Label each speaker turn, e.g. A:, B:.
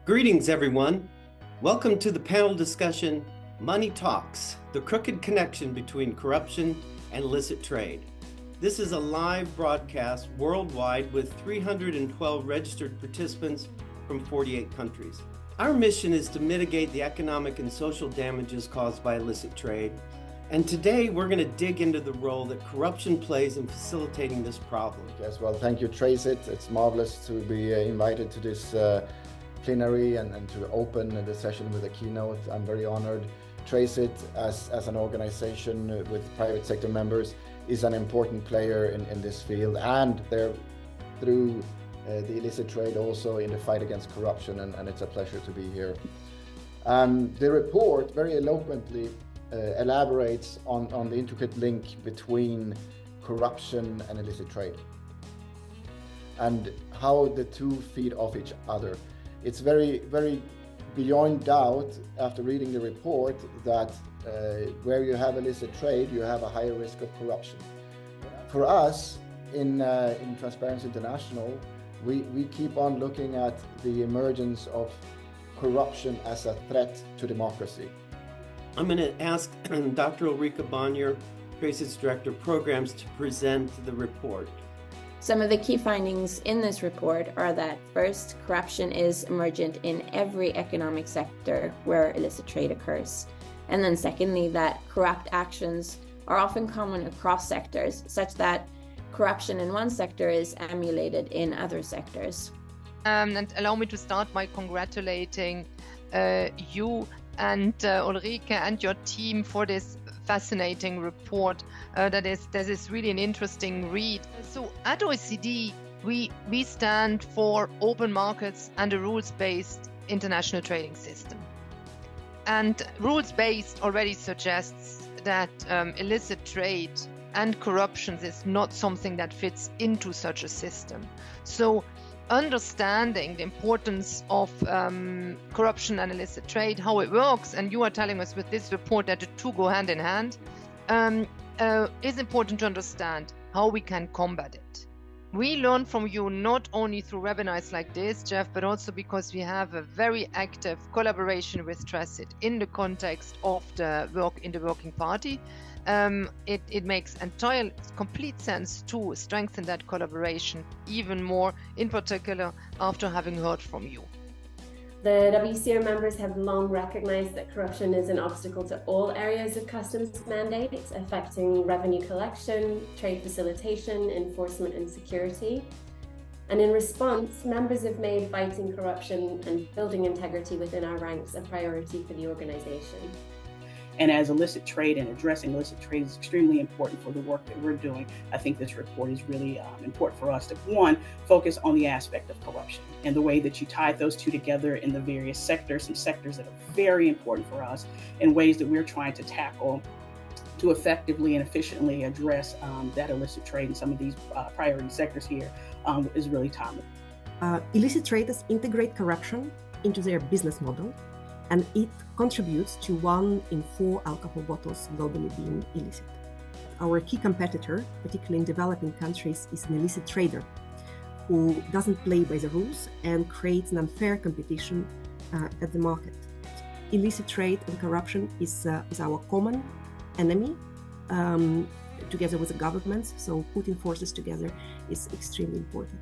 A: Greetings, everyone. Welcome to the panel discussion, Money Talks, the crooked connection between corruption and illicit trade. This is a live broadcast worldwide with 312 registered participants from 48 countries. Our mission is to mitigate the economic and social damages caused by illicit trade. And today we're going to dig into the role that corruption plays in facilitating this problem.
B: Yes, well, thank you, TRACIT. It's marvelous to be invited to this plenary and to open the session with a keynote. I'm very honored. TRACIT, as an organization with private sector members, is an important player in this field, and they're through the illicit trade also in the fight against corruption, and it's a pleasure to be here. The report very eloquently elaborates on the intricate link between corruption and illicit trade and how the two feed off each other. It's very, very beyond doubt after reading the report that where you have illicit trade, you have a higher risk of corruption. For us in Transparency International, we keep on looking at the emergence of corruption as a threat to democracy.
A: I'm going to ask Dr. Ulrika Bonnier, TRACIT's Director of Programs, to present the report.
C: Some of the key findings in this report are that first, corruption is emergent in every economic sector where illicit trade occurs. And then secondly, that corrupt actions are often common across sectors, such that corruption in one sector is emulated in other sectors.
D: And allow me to start by congratulating you and Ulrike and your team for this fascinating report. That is really an interesting read. So at OECD, we stand for open markets and a rules-based international trading system. And rules-based already suggests that illicit trade and corruption is not something that fits into such a system. So understanding the importance of corruption and illicit trade, how it works, and you are telling us with this report that the two go hand in hand, is important to understand how we can combat it. We learn from you not only through webinars like this, Jeff, but also because we have a very active collaboration with TRACIT in the context of the work in the Working Party. It makes complete sense to strengthen that collaboration even more, in particular after having heard from you.
E: The WCO members have long recognized that corruption is an obstacle to all areas of customs mandates, affecting revenue collection, trade facilitation, enforcement, and security. And in response, members have made fighting corruption and building integrity within our ranks a priority for the organization.
F: And as illicit trade and addressing illicit trade is extremely important for the work that we're doing, I think this report is really important for us to, one, focus on the aspect of corruption and the way that you tie those two together in the various sectors, some sectors that are very important for us in ways that we're trying to tackle to effectively and efficiently address that illicit trade in some of these priority sectors here is really timely.
G: Illicit traders integrate corruption into their business model, and it contributes to 1 in 4 alcohol bottles globally being illicit. Our key competitor, particularly in developing countries, is an illicit trader who doesn't play by the rules and creates an unfair competition at the market. Illicit trade and corruption is our common enemy, together with the governments, so putting forces together is extremely important.